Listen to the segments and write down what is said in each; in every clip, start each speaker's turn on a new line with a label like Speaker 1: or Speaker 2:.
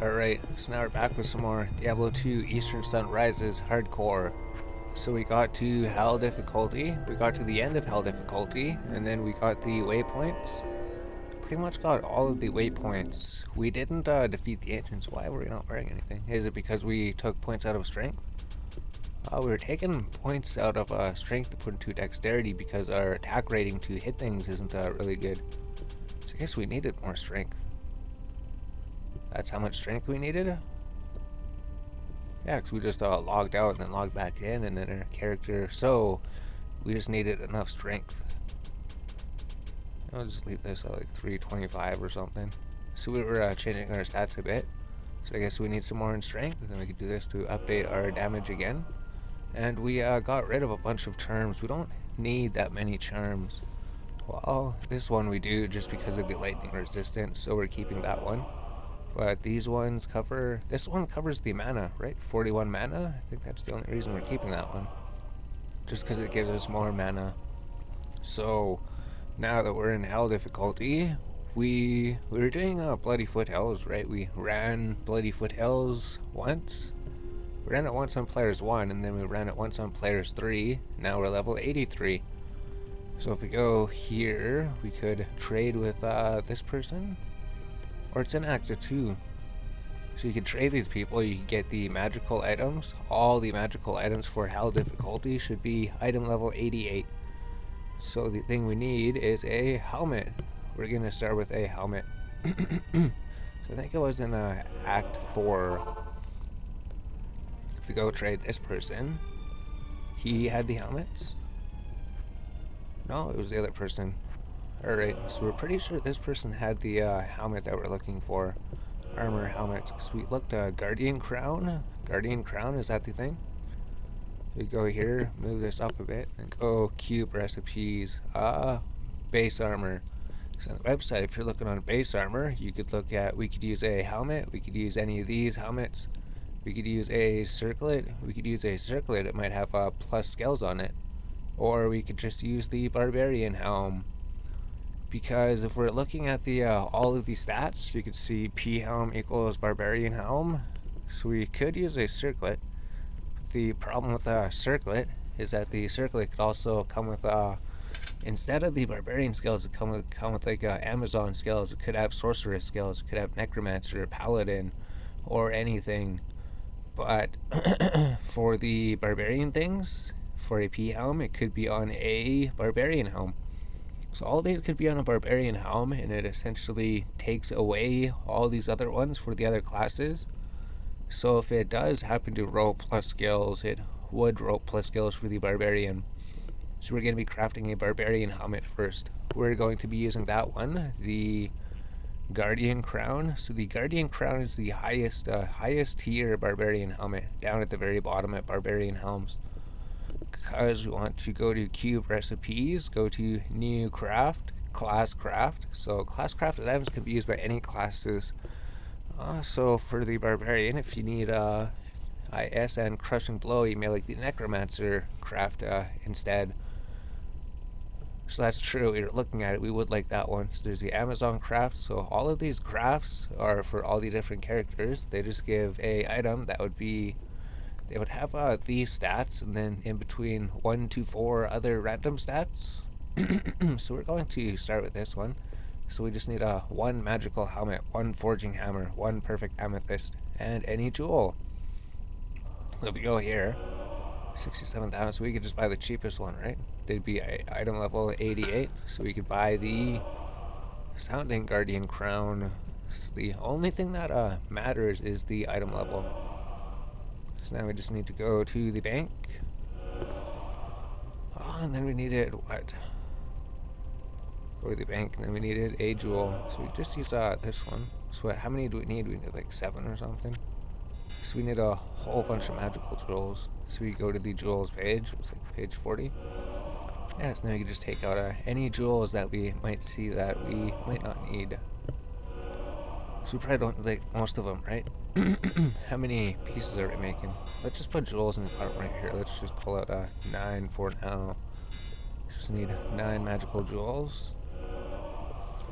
Speaker 1: Alright, so now we're back with some more Diablo 2 Eastern Sun Rises Hardcore. So we got to Hell difficulty, we got to the end of Hell difficulty, and then we got the waypoints. Pretty much got all of the waypoints. We didn't defeat the Ancients. Why were we not wearing anything? Is it because we took points out of strength? We were taking points out of strength to put into dexterity because our attack rating to hit things isn't really good. So I guess we needed more strength. That's how much strength we needed? Yeah, because we just logged out and then logged back in, and then our character... So, we just needed enough strength. I'll just leave this at like 325 or something. So we were changing our stats a bit. So I guess we need some more in strength, and then we can do this to update our damage again. And we got rid of a bunch of charms. We don't need that many charms. Well, this one we do just because of the lightning resistance, so we're keeping that one. But these ones cover... This one covers the mana, right? 41 mana? I think that's the only reason we're keeping that one. Just because it gives us more mana. So, now that we're in Hell difficulty, we were doing Bloody Foothills, right? We ran Bloody Foothills once. We ran it once on players 1, and then we ran it once on players 3. Now we're level 83. So if we go here, we could trade with this person. Or it's in Act 2. So you can trade these people, you can get the magical items. All the magical items for Hell difficulty should be item level 88. So the thing we need is a helmet. We're going to start with a helmet. So I think it was in Act 4. If we go trade this person, he had the helmets? No, it was the other person. Alright, so we're pretty sure this person had the helmet that we're looking for. Armor helmets. Because we looked Guardian Crown. Guardian Crown, is that the thing? We go here, move this up a bit, and go cube recipes. Base armor. So on the website, if you're looking on base armor, you could look at, we could use a helmet, we could use any of these helmets, we could use a circlet, it might have plus scales on it. Or we could just use the Barbarian helm. Because if we're looking at the all of these stats, you can see P helm equals Barbarian helm. So we could use a circlet. The problem with a circlet is that the circlet could also come with instead of the Barbarian skills, it come with like Amazon skills. It could have Sorceress skills. It could have Necromancer, Paladin, or anything. But for the Barbarian things, for a P helm, it could be on a Barbarian helm. So all these could be on a Barbarian helm, and it essentially takes away all these other ones for the other classes. So if it does happen to roll plus skills, it would roll plus skills for the Barbarian. So we're going to be crafting a Barbarian helmet first. We're going to be using that one, the Guardian Crown. So the Guardian Crown is the highest tier Barbarian helmet, down at the very bottom at Barbarian helms. Because we want to go to cube recipes, go to new craft, class craft. So class crafted items can be used by any classes. So for the Barbarian, if you need IS and Crushing Blow, you may like the Necromancer craft instead. So that's true, we were looking at it, we would like that one. So there's the Amazon craft. So all of these crafts are for all the different characters. They just give a item that would be... They would have these stats, and then in between 1 to 4 other random stats. So we're going to start with this one. So we just need 1 magical helmet, 1 forging hammer, 1 perfect amethyst, and any jewel. So if we go here, 67,000, so we could just buy the cheapest one, right? They'd be item level 88, so we could buy the Sounding Guardian Crown. So the only thing that matters is the item level. So now we just need to go to the bank. And then we needed what? Go to the bank, and then we needed a jewel. So we just use this one. So how many do we need? We need like 7 or something. So we need a whole bunch of magical jewels. So we go to the jewels page. It's like page 40. Yeah, so now we can just take out any jewels that we might see that we might not need. So we probably don't like most of them, right? How many pieces are we making? Let's just put jewels in the part right here. Let's just pull out 9 for now. Just need 9 magical jewels.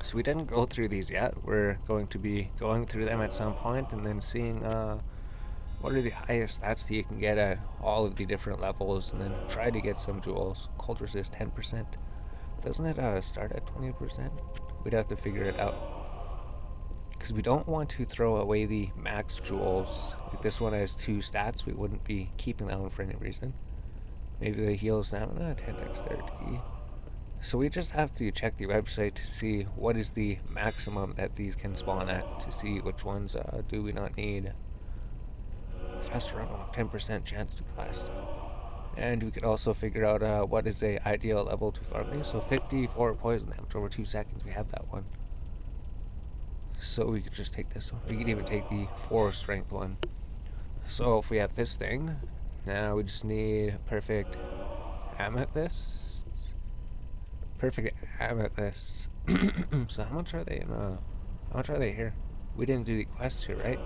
Speaker 1: So we didn't go through these yet. We're going to be going through them at some point and then seeing what are the highest stats that you can get at all of the different levels, and then try to get some jewels. Cold resist 10%. Doesn't it start at 20%? We'd have to figure it out. Because we don't want to throw away the max jewels. Like this one has 2 stats, we wouldn't be keeping that one for any reason. Maybe the heal stamina, 10 dexterity. So we just have to check the website to see what is the maximum that these can spawn at, to see which ones do we not need. Faster unlock, 10% chance to class. And we could also figure out what is a ideal level to farm these. So 54 poison damage over 2 seconds, we have that one. So we could just take this one. We could even take the 4 strength one. So if we have this thing, now we just need perfect amethyst. Perfect amethyst. So how much are they in how much are they here? We didn't do the quest here, right?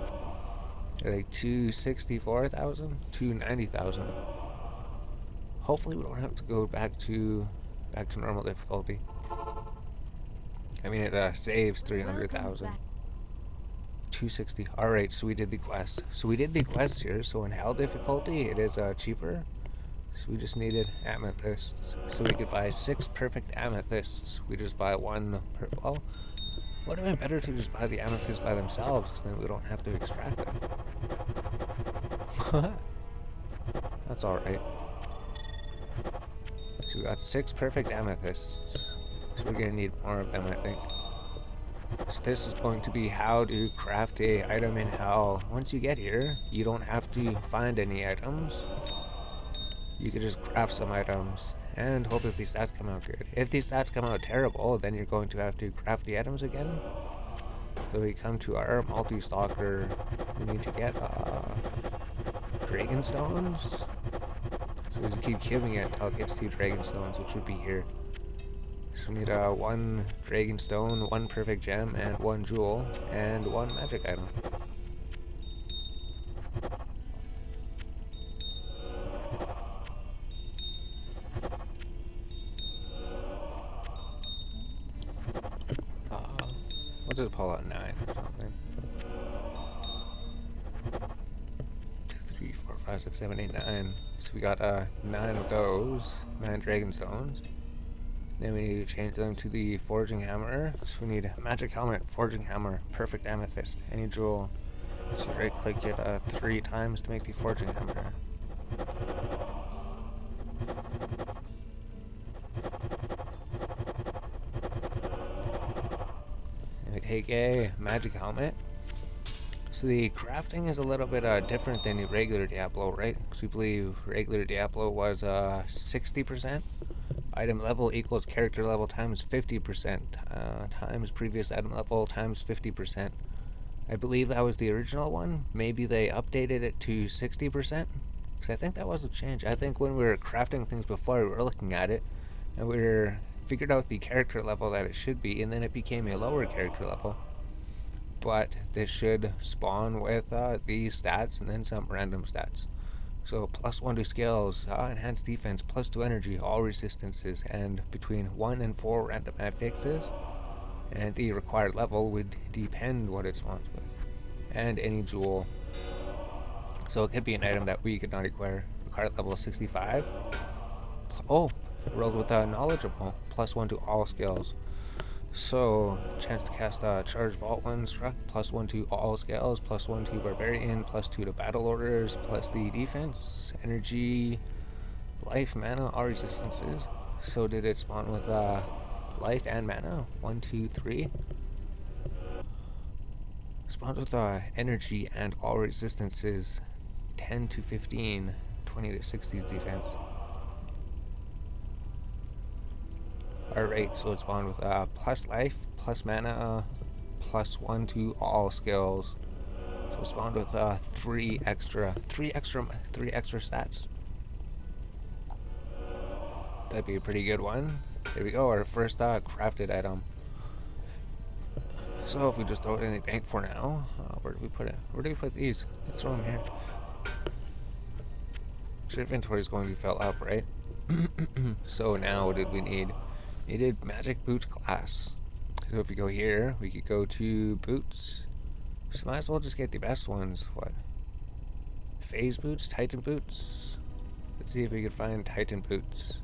Speaker 1: They're like 264,000, 290,000. Hopefully we don't have to go back to normal difficulty. I mean, it saves 300,000. 260. Alright, so we did the quest. So we did the quest here, so in hell difficulty, it is cheaper. So we just needed amethysts. So we could buy 6 perfect amethysts. We just buy 1 per... Well, would have been better to just buy the amethysts by themselves, because then we don't have to extract them. That's alright. So we got 6 perfect amethysts. So we're gonna need more of them, I think. So this is going to be how to craft a item in hell. Once you get here, you don't have to find any items. You can just craft some items and hope that these stats come out good. If these stats come out terrible, then you're going to have to craft the items again. So we come to our multi-stalker. We need to get dragon stones. So we just keep queuing it until it gets 2 dragon stones, which would be here. So we need 1 dragon stone, 1 perfect gem, and 1 jewel, and 1 magic item. What's it pull out? 9 or something. 2, 3, 4, 5, 6, 7, 8, 9. So we got 9 of those, 9 dragon stones. Then we need to change them to the forging hammer. So we need magic helmet, forging hammer, perfect amethyst, any jewel. So right click it 3 times to make the forging hammer. And we take a magic helmet. So the crafting is a little bit different than the regular Diablo, right? Because we believe regular Diablo was 60%. Item level equals character level times 50%, times previous item level times 50%. I believe that was the original one. Maybe they updated it to 60%, because I think that was a change. I think when we were crafting things before, we were looking at it, and we figured out the character level that it should be, and then it became a lower character level. But this should spawn with these stats and then some random stats. So +1 to skills, enhanced defense, +2 energy, all resistances, and between 1 and 4 random affixes. And the required level would depend what it spawns with. And any jewel. So it could be an item that we could not acquire. Required level 65. Oh, rolled with knowledgeable, +1 to all skills. So, chance to cast charge vault when struck, +1 to all skills, +1 to barbarian, +2 to battle orders, plus the defense, energy, life, mana, all resistances. So did it spawn with life and mana? 1, 2, 3. Spawned with energy and all resistances, 10 to 15, 20 to 60 defense. Alright, so it spawned with plus life, plus mana, +1 to all skills. So it spawned with 3 extra stats. That'd be a pretty good one. There we go, our first crafted item. So if we just throw it in the bank for now, where do we put it? Where do we put these? Let's throw them here. Your inventory is going to fill up, right? So now what did we need? Needed magic boot class. So if we go here, we could go to boots. So might as well just get the best ones. What? Phase boots? Titan boots? Let's see if we can find Titan boots.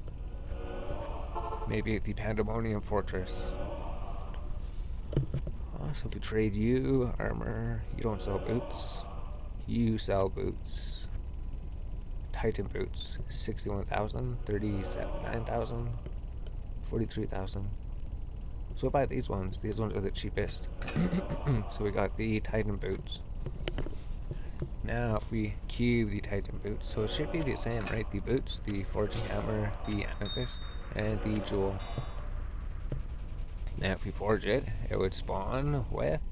Speaker 1: Maybe at the Pandemonium Fortress. So if we trade you, armor, you don't sell boots. You sell boots. Titan boots, 61,000, 39,000, 43,000. So we'll buy these ones. These ones are the cheapest. So we got the Titan boots. Now if we cube the Titan boots, so it should be the same, right? The boots, the forging hammer, the amethyst, and the jewel. Now if we forge it, it would spawn with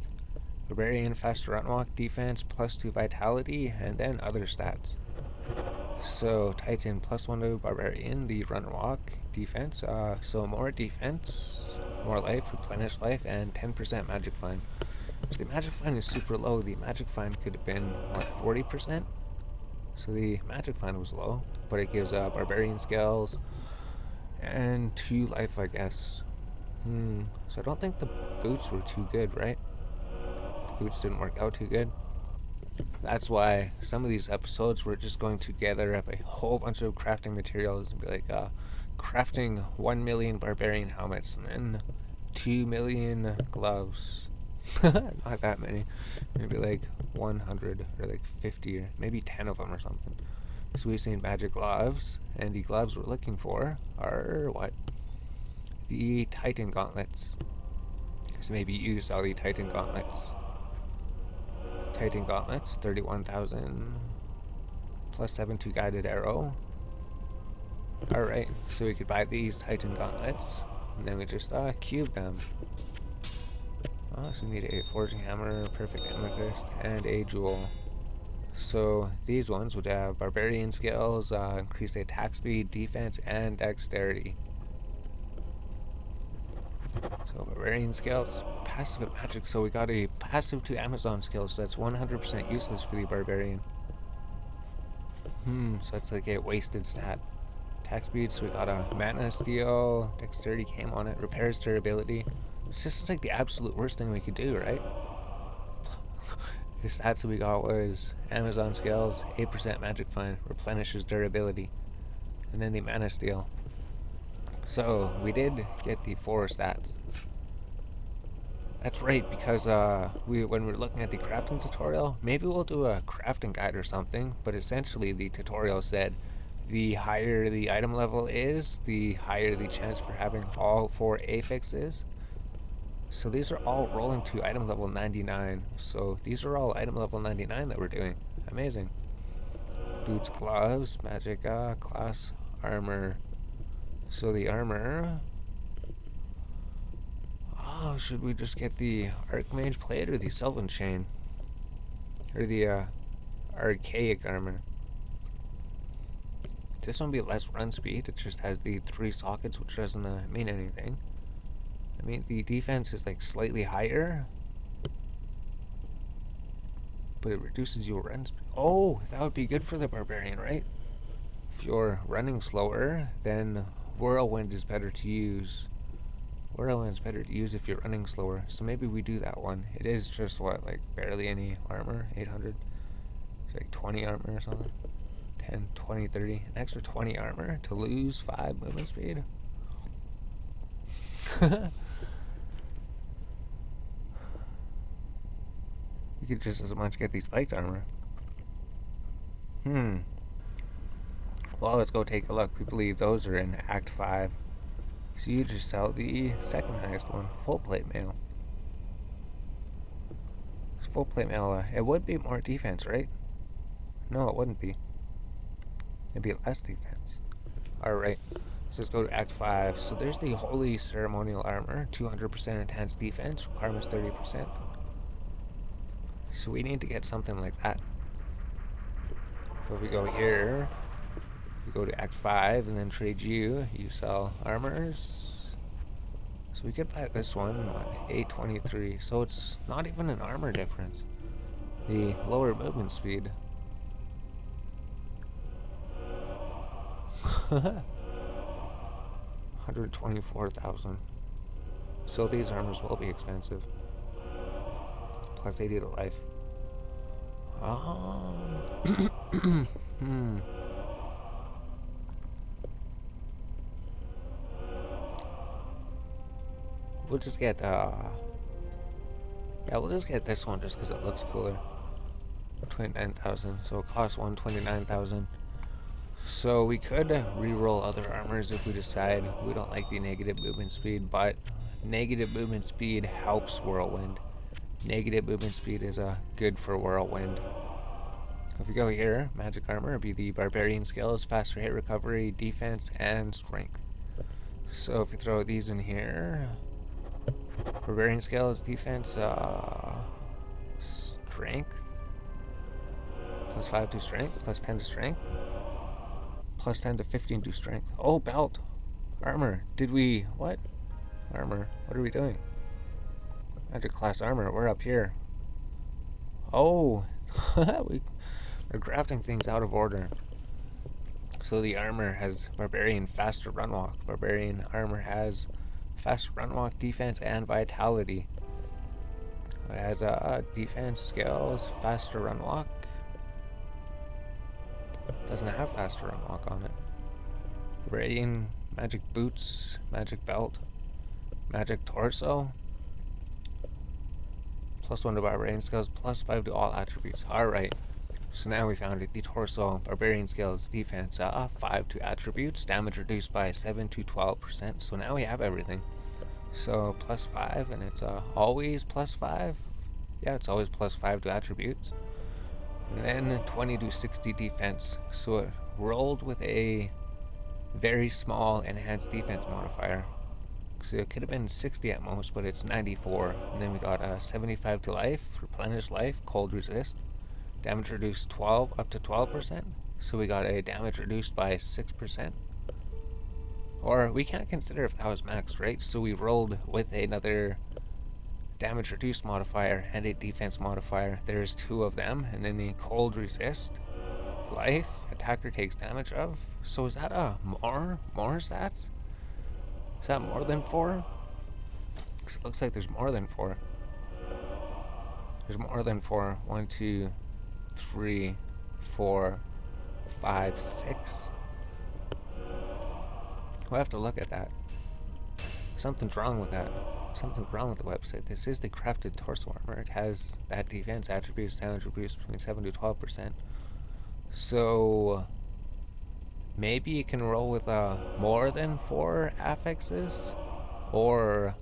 Speaker 1: Barbarian, fast run walk, defense, +2 vitality, and then other stats. So Titan +1 to Barbarian, the run walk, defense, so more defense, more life, replenish life, and 10% magic find. So the magic find is super low. The magic find could have been, what, 40%? So the magic find was low, but it gives Barbarian skills and 2 life, I guess. So I don't think the boots were too good, right? The boots didn't work out too good. That's why some of these episodes we're just going to gather up a whole bunch of crafting materials and be like, crafting 1 million Barbarian helmets and then 2 million gloves. Not that many. Maybe like 100 or like 50 or maybe 10 of them or something. So we've seen magic gloves, and the gloves we're looking for are what? The Titan gauntlets. So maybe you saw the Titan gauntlets. Titan gauntlets, 31,000 +7 to guided arrow. Alright, so we could buy these Titan gauntlets, and then we just cube them. So we need a forging hammer, perfect amethyst, and a jewel. So these ones would have Barbarian skills, increase the attack speed, defense, and dexterity. So Barbarian skills, passive at magic, so we got a passive to Amazon skill, so that's 100% useless for the Barbarian. So that's like a wasted stat. Attack speed, so we got a mana steal, dexterity came on it, repairs durability. This is like the absolute worst thing we could do, right? The stats that we got was Amazon skills, 8% magic find, replenishes durability, and then the mana steal. So we did get the 4 stats. That's right, because when we're looking at the crafting tutorial, maybe we'll do a crafting guide or something, but essentially the tutorial said the higher the item level is, the higher the chance for having all 4 affixes. So these are all rolling to item level 99. So these are all item level 99 that we're doing. Amazing. Boots, gloves, magic, class, armor. So the armor... should we just get the Archmage plate or the Sylvan chain? Or the archaic armor? This one will be less run speed. It just has the 3 sockets, which doesn't mean anything. I mean, the defense is like slightly higher, but it reduces your run speed. Oh, that would be good for the Barbarian, right? If you're running slower, then Whirlwind is better to use. Whirlwind's better to use if you're running slower, so maybe we do that one. It is just, what, like barely any armor? 800? It's like 20 armor or something? 10, 20, 30. An extra 20 armor to lose 5 movement speed? You could just as much get the spiked armor. Well, let's go take a look. We believe those are in Act 5. So you just sell the second highest one, full plate mail. Full plate mail, it would be more defense, right? No, it wouldn't be. It'd be less defense. Alright, so let's go to Act 5. So there's the Holy Ceremonial Armor, 200% enhanced defense, requirements 30%. So we need to get something like that. So if we go here, we go to Act 5 and then trade you sell armors. So we could buy this one, what, 823. So it's not even an armor difference. The lower movement speed. 124,000. So these armors will be expensive. Plus 80 to life. Hmm. We'll just get, yeah, we'll just get this one just because it looks cooler. 29,000, so it costs 129,000. So we could re-roll other armors if we decide we don't like the negative movement speed, but negative movement speed helps Whirlwind. Negative movement speed is good for Whirlwind. If we go here, magic armor would be the Barbarian skills, faster hit recovery, defense, and strength. So if we throw these in here, Barbarian skills, defense, strength, plus 5 to strength, plus 10 to strength, plus 10 to 15 to strength. Oh, belt, armor. Did we, what? Armor, what are we doing? Magic class armor, we're up here. Oh, we're crafting things out of order. So the armor has Barbarian faster run walk. Barbarian armor has faster run walk, defense, and vitality. It has defense, skills, faster run walk. Doesn't have faster run walk on it. Barbarian, magic boots, magic belt, magic torso. Plus 1 to Barbarian skills, plus 5 to all attributes. Alright. So now we found it. The torso, Barbarian skills, defense, 5 to attributes, damage reduced by 7 to 12%. So now we have everything. So plus 5, and it's always plus 5. Yeah, it's always plus 5 to attributes. And then 20 to 60 defense. So it rolled with a very small enhanced defense modifier. So it could have been 60 at most, but it's 94. And then we got 75 to life, replenish life, cold resist. Damage reduced 12 up to 12%. So we got a damage reduced by 6%. Or we can't consider if that was maxed, right? So we rolled with another damage reduced modifier and a defense modifier. There's 2 of them. And then the cold resist, life, attacker takes damage of. So is that more stats? Is that more than 4? Because it looks like there's more than 4. There's more than 4. 1, 2, 3, 4, 5, 6. We'll have to look at that. Something's wrong with that. Something's wrong with the website. This is the crafted torso armor. It has that defense attributes, damage reduced between 7 to 12%. So maybe you can roll with more than 4 affixes, or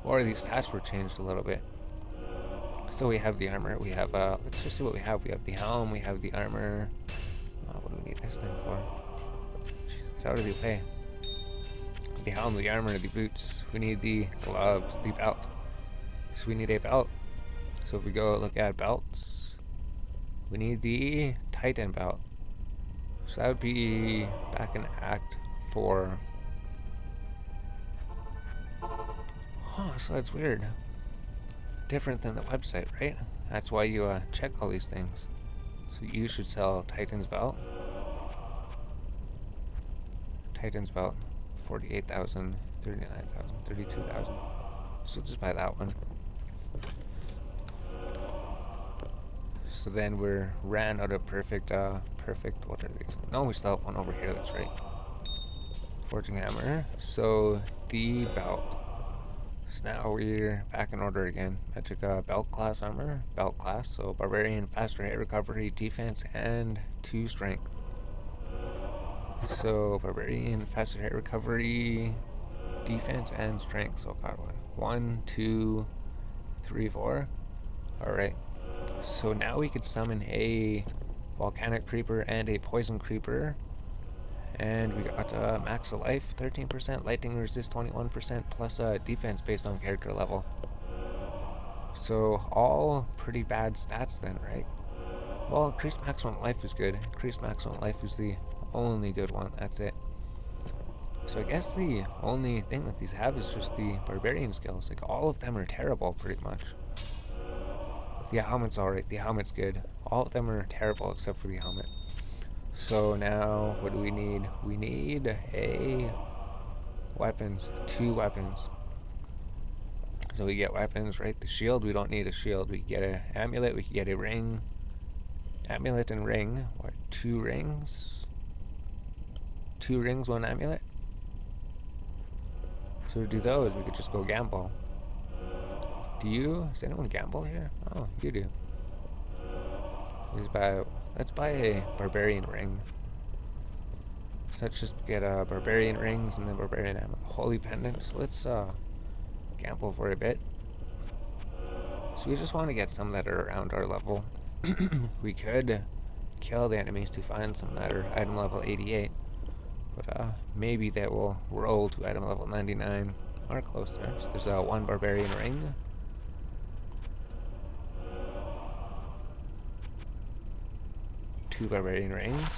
Speaker 1: these stats were changed a little bit. So we have the armor, we have, let's just see what we have. We have the helm, we have the armor. What do we need this thing for? Jeez, get out of the way. The helm, the armor, the boots. We need the gloves, the belt. So we need a belt. So if we go look at belts, we need the Titan belt. So that would be back in Act 4. Huh, so that's weird. Different than the website, right? That's why you check all these things. So you should sell Titan's belt. Titan's belt, 48,000, 39,000, 32,000. So just buy that one. So then we're ran out of perfect, what are these? No, we still have one over here, that's right. Forging hammer. So the belt. So now we're back in order again. Magic belt class armor, belt class. So Barbarian, faster hit recovery, defense, and 2 strength. So Barbarian, faster hit recovery, defense, and strength. So got 1, 2, 3, 4. Alright. So now we could summon a volcanic creeper and a poison creeper. And we got max of life 13%, lightning resist 21%, plus defense based on character level. So all pretty bad stats then, right? Well, increased maximum life is good. Increased maximum life is the only good one. That's it. So I guess the only thing that these have is just the Barbarian skills. Like all of them are terrible pretty much. The helmet's alright. The helmet's good. All of them are terrible except for the helmet. So now, what do we need? We need a Weapons, 2 weapons. So we get weapons, right? The shield, we don't need a shield. We get an amulet, we can get a ring. Amulet and ring. What, 2 rings? 2 rings, 1 amulet? So to do those, we could just go gamble. Does anyone gamble here? Oh, you do. Let's buy a barbarian ring. So let's just get barbarian rings and then barbarian holy pendants. So let's gamble for a bit. So we just want to get some that are around our level. We could kill the enemies to find some that are item level 88. But maybe that will roll to item level 99 or closer. So there's 1 barbarian ring. Two barbarian rings.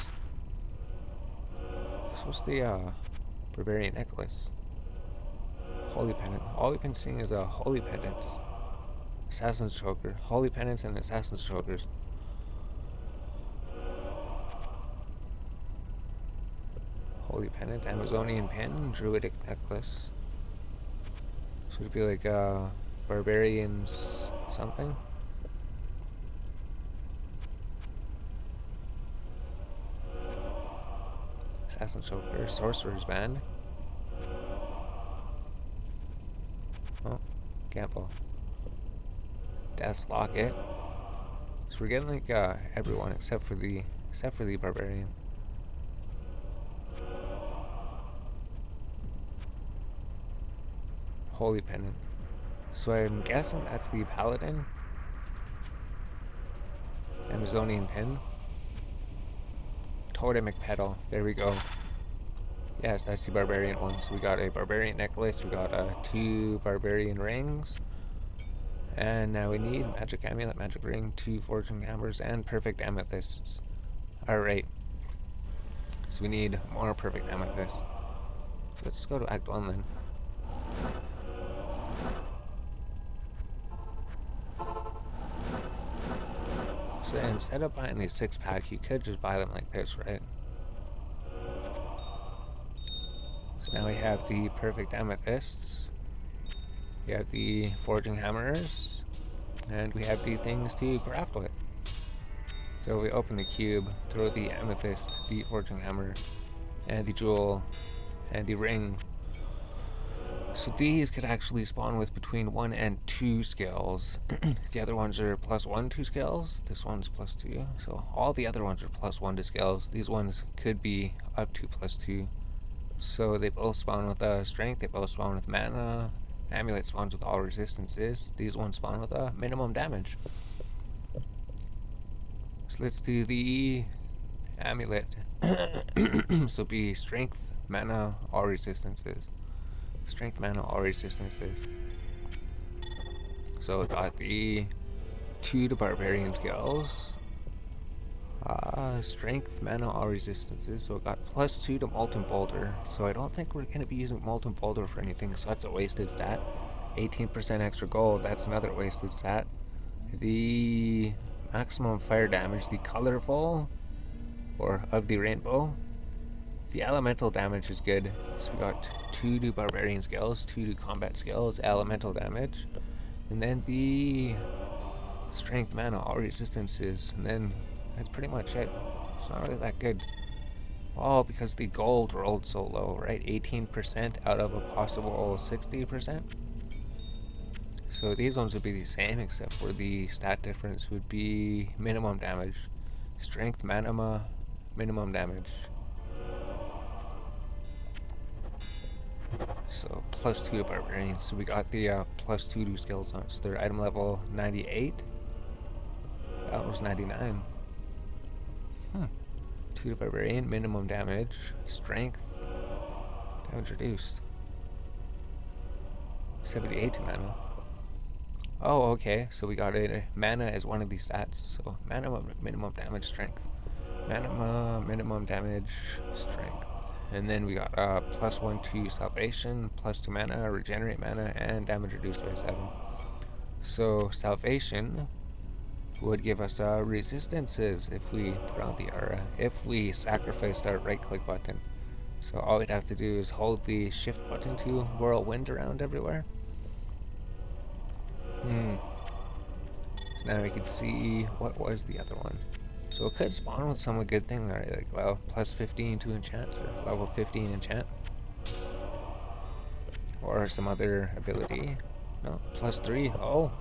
Speaker 1: So what's the barbarian necklace? Holy pendant. All we've been seeing is holy pendants. Assassin's choker. Holy pendants and assassin's chokers. Holy pendant, Amazonian pin, druidic necklace. So it'd be like barbarians something. Assassin's choker, sorcerer's band. Oh, gamble. Death's locket. So we're getting like everyone except for the barbarian. Holy pendant. So I'm guessing that's the paladin. Amazonian pin. Totemic petal. There we go. Yes, that's the barbarian one. So we got a barbarian necklace. We got 2 barbarian rings. And now we need magic amulet, magic ring, 2 fortune hammers, and perfect amethysts. Alright. So we need more perfect amethysts. So let's go to Act 1 then. So instead of buying the 6-pack, you could just buy them like this, right? So now we have the perfect amethysts. We have the forging hammers. And we have the things to craft with. So we open the cube, throw the amethyst, the forging hammer, and the jewel, and the ring. So these could actually spawn with between 1 and 2 skills. The other ones are +1 to skills. This one's +2. So all the other ones are +1 to skills. These ones could be up to +2. So they both spawn with strength. They both spawn with mana. Amulet spawns with all resistances. These ones spawn with minimum damage. So let's do the amulet. So be strength, mana, all resistances. Strength, mana, all resistances. So we got the 2 to barbarian skills. Strength, mana, all resistances. So we got +2 to molten boulder. So I don't think we're going to be using molten boulder for anything. So that's a wasted stat. 18% extra gold. That's another wasted stat. The maximum fire damage, the colorful or of the rainbow. The elemental damage is good. So we got 2 to barbarian skills, 2 to combat skills, elemental damage. And then the strength, mana, all resistances. And then that's pretty much it. It's not really that good. Oh, because the gold rolled so low, right? 18% out of a possible 60%. So these ones would be the same, except for the stat difference would be minimum damage. Strength, mana, minimum damage. So +2 to barbarian. So we got the +2 to skills on it. So they're item level 98. That was 99. 2 to barbarian, minimum damage, strength, damage reduced. 78 to mana. Oh, okay. So we got it. Mana is one of these stats. So mana, minimum damage, strength. Mana, minimum damage, strength. And then we got +1 to salvation, +2 mana, regenerate mana, and damage reduced by 7. So salvation would give us resistances if we put on the aura, if we sacrificed our right click button. So all we'd have to do is hold the shift button to whirlwind around everywhere. So now we can see what was the other one. So it could spawn with some good thing, right? Like level plus 15 to enchant, or level 15 enchant. Or some other ability. No, plus 3. Oh,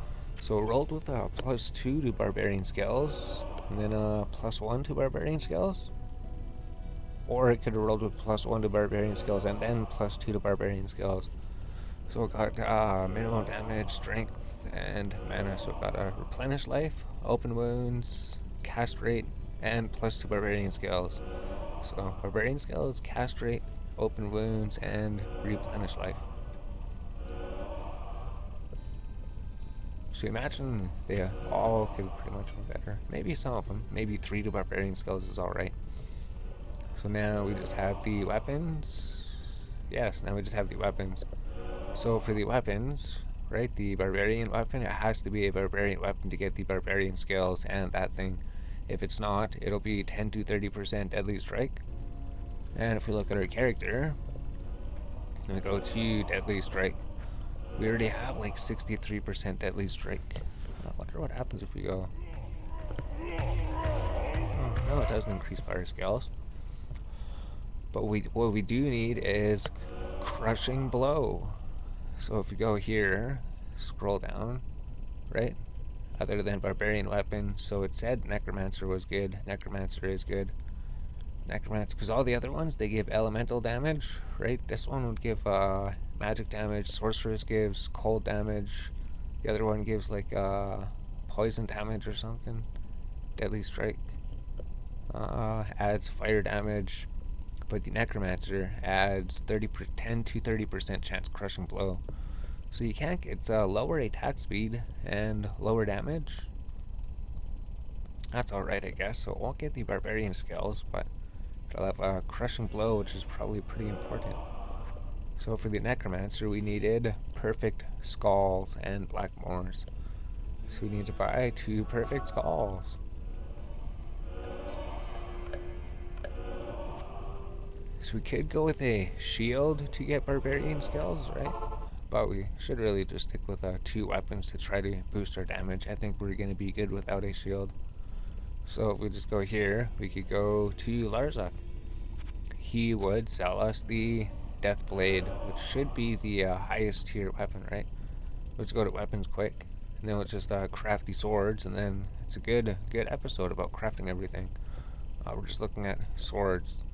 Speaker 1: so it rolled with a plus 2 to barbarian skills, and then a plus 1 to barbarian skills. Or it could have rolled with plus 1 to barbarian skills and then plus 2 to barbarian skills. So it got minimum damage, strength, and mana. So it got a replenish life, open wounds, cast rate, and plus 2 barbarian skills. So barbarian skills, cast rate, open wounds, and replenish life. So imagine they all could pretty much go better. Maybe some of them. Maybe 3 to barbarian skills is alright. So now we just have the weapons. Yes, now we just have the weapons. So for the weapons, right, the barbarian weapon, it has to be a barbarian weapon to get the barbarian skills and that thing. If it's not, it'll be 10 to 30% deadly strike. And if we look at our character, and we go to deadly strike, we already have like 63% deadly strike. I wonder what happens if we go... Oh, no, it doesn't increase by our skills. But what we do need is crushing blow. So if we go here, scroll down, right? Other than barbarian weapon, so it said necromancer was good. Necromancer is good. Necromancer, because all the other ones, they give elemental damage, right? This one would give magic damage. Sorceress gives cold damage. The other one gives like poison damage or something. Deadly strike adds fire damage. But the necromancer adds 10 to 30% chance crushing blow. So you can't get, it's lower attack speed and lower damage. That's alright, I guess. So it won't get the barbarian skills, but it'll have a crushing blow, which is probably pretty important. So for the necromancer, we needed perfect skulls and blackmoors. So we need to buy 2 perfect skulls. So we could go with a shield to get barbarian skills, right? But we should really just stick with 2 weapons to try to boost our damage. I think we're going to be good without a shield. So if we just go here, we could go to Larzak. He would sell us the Death Blade, which should be the highest tier weapon, right? Let's go to weapons quick, and then let's just craft the swords, and then it's a good episode about crafting everything. We're just looking at swords.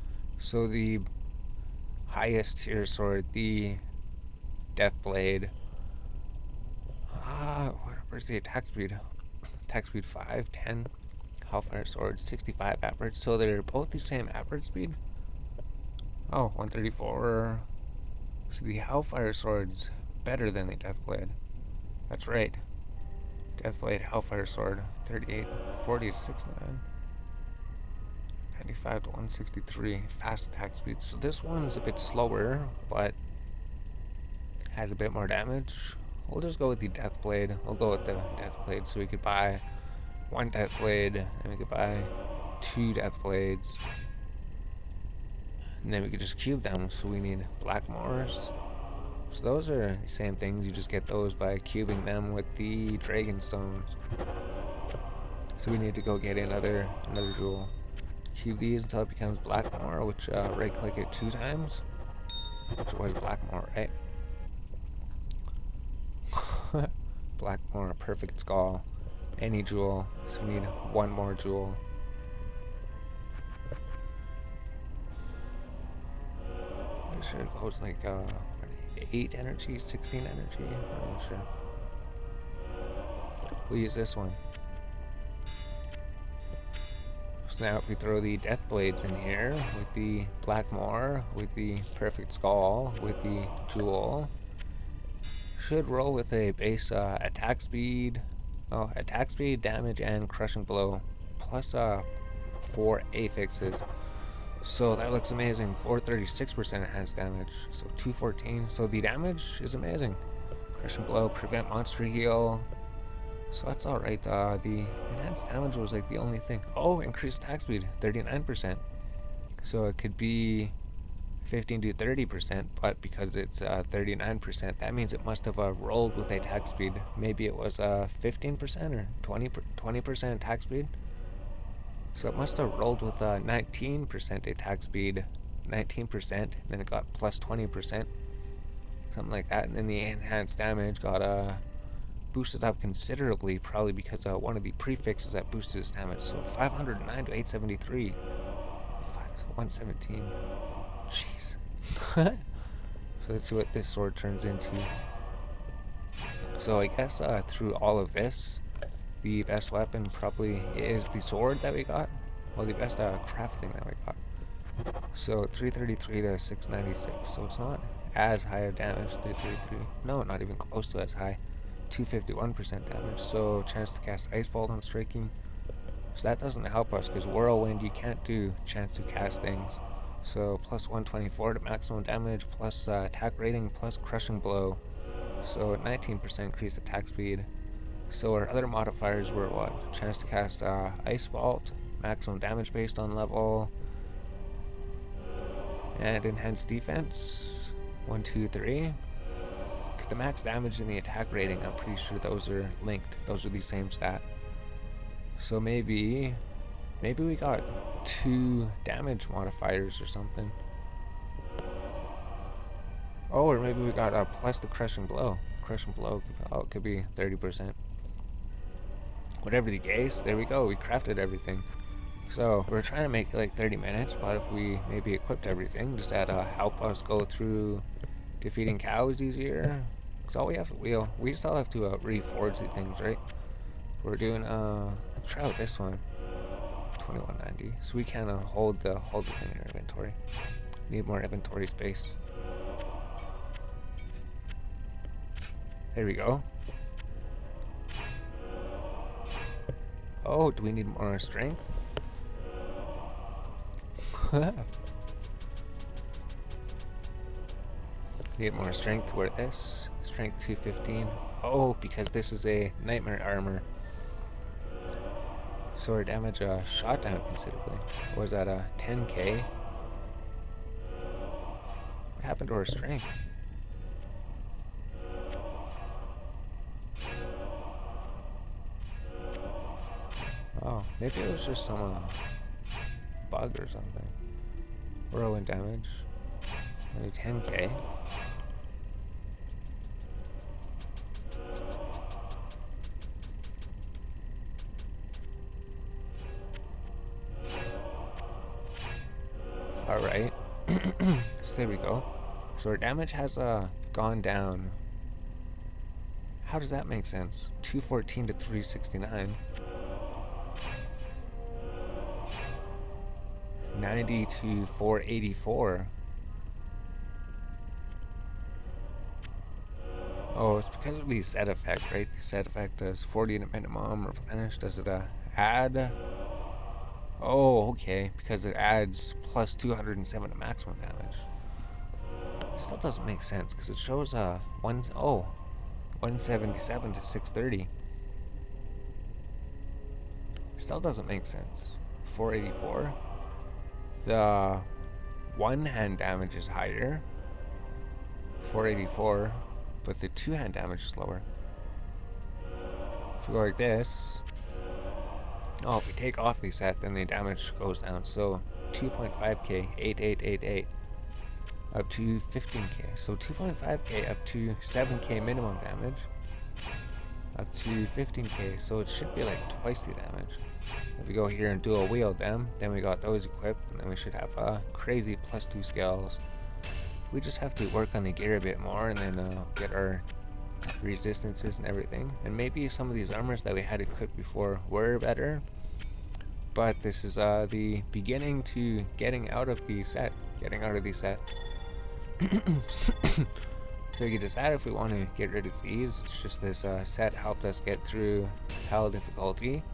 Speaker 1: So the highest tier sword, the Death Blade. Where's the attack speed? Attack speed 5, 10. Hellfire sword, 65 average. So they're both the same average speed. Oh, 134. So the Hellfire sword's better than the Death Blade. That's right. Death Blade, Hellfire sword, 38, 40 to 69. 95 to 163, fast attack speed. So this one's a bit slower, but has a bit more damage. We'll just go with the Death Blade. We'll go with the Death Blade, so we could buy 1 Death Blade, and we could buy 2 Death Blades. And then we could just cube them, so we need Blackmoors. So those are the same things, you just get those by cubing them with the Dragon Stones. So we need to go get another jewel. Cube these until it becomes Blackmoor, which right click it 2 times, which was Blackmoor, right? Blackmoor, perfect skull, any jewel, so we need 1 more jewel. I'm sure it goes like 8 energy, 16 energy, I'm not sure. We'll use this one. Now if we throw the Death Blades in here, with the Blackmoor, with the perfect skull, with the jewel, should roll with a base attack speed, damage, and crushing blow, plus 4 affixes. So that looks amazing. 436% enhanced damage, so 214. So the damage is amazing. Crushing blow, prevent monster heal. So that's alright. The enhanced damage was like the only thing. Oh, increased attack speed, 39%. So it could be 15 to 30%, but because it's 39%, that means it must have rolled with attack speed. Maybe it was 15% or 20% attack speed. So it must have rolled with 19% attack speed, 19%, then it got plus 20%, something like that. And then the enhanced damage got boosted up considerably, probably because one of the prefixes that boosted his damage. So 509 to 873, 117. Jeez. So let's see what this sword turns into. So I guess through all of this, the best weapon probably is the sword that we got. Well, the best crafting that we got. So 333 to 696. So it's not as high of damage. 333. No, not even close to as high. 251% damage. So chance to cast Ice Bolt on striking. So that doesn't help us because Whirlwind, you can't do chance to cast things. So plus 124 to maximum damage, plus attack rating, plus crushing blow. So 19% increased attack speed. So our other modifiers were what? Chance to cast Ice Bolt, maximum damage based on level, and enhanced defense. 1, 2, 3. Because the max damage and the attack rating, I'm pretty sure those are linked. Those are the same stat. So maybe we got 2 damage modifiers or something. Oh, or maybe we got plus the crushing blow. Crushing blow could be 30%. Whatever the case, there we go. We crafted everything. So we're trying to make it like 30 minutes, but if we maybe equipped everything, does that help us go through defeating cows easier? Because all we have, we still have to reforge the things, right? We're doing let's try out this one. 2190. So we can hold the thing in our inventory. Need more inventory space. There we go. Oh, do we need more strength? Need more strength. Where this? Strength 215. Oh, because this is a nightmare armor. So our damage shot down considerably. What was that, 10k? What happened to our strength? Oh, maybe it was just some bug or something. Whirlwind damage. Only 10k. Alright. So there we go. So our damage has gone down. How does that make sense? 214 to 369. 90 to 484. Oh, it's because of the set effect, right? The set effect does 40 at a minimum replenished. Does it add? Oh, okay. Because it adds plus 207 to maximum damage. Still doesn't make sense because it shows 177 to 630. Still doesn't make sense. 484. The one-hand damage is higher, 484, but the two-hand damage is lower. If we go like this, if we take off the set, then the damage goes down. So 2.5k, 8888, up to 15k. So 2.5k up to 7k minimum damage, up to 15k. So it should be like twice the damage. If we go here and dual wield them, then we got those equipped, and then we should have crazy +2 scales. We just have to work on the gear a bit more, and then get our resistances and everything. And maybe some of these armors that we had equipped before were better, but this is the beginning to getting out of the set. So we can decide if we want to get rid of these. It's just this set helped us get through hell difficulty.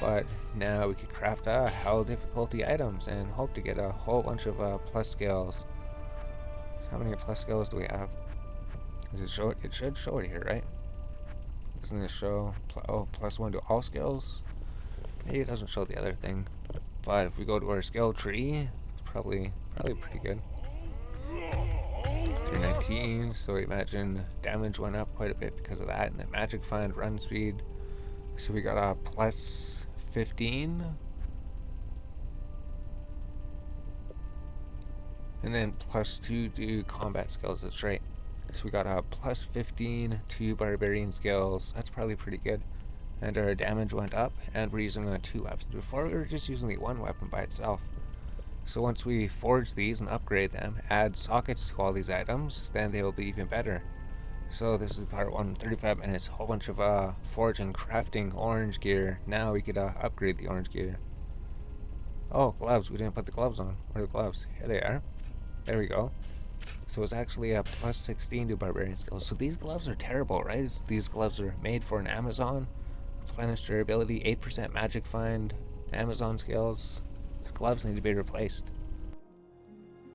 Speaker 1: But now we could craft hell difficulty items and hope to get a whole bunch of plus scales. So how many plus scales do we have? Does it show it? It should show it here, right? Doesn't it show +1 to all skills? Maybe it doesn't show the other thing. But if we go to our skill tree, it's probably pretty good. 319, so imagine damage went up quite a bit because of that, and then magic find, run speed. So we got a plus 15. And then plus 2 to combat skills, that's right. So we got a plus 15 to barbarian skills, that's probably pretty good. And our damage went up, and we're using 2 weapons. Before we were just using the 1 weapon by itself. So once we forge these and upgrade them, add sockets to all these items, then they will be even better. So this is part 1, 35 minutes, a whole bunch of forging, crafting orange gear. Now we could upgrade the orange gear. Oh, gloves, we didn't put the gloves on. Where are the gloves? Here they are. There we go. So it's actually a plus 16 to barbarian skills. So these gloves are terrible, right? These gloves are made for an Amazon. Replenish durability, 8% magic find, Amazon skills. Gloves need to be replaced.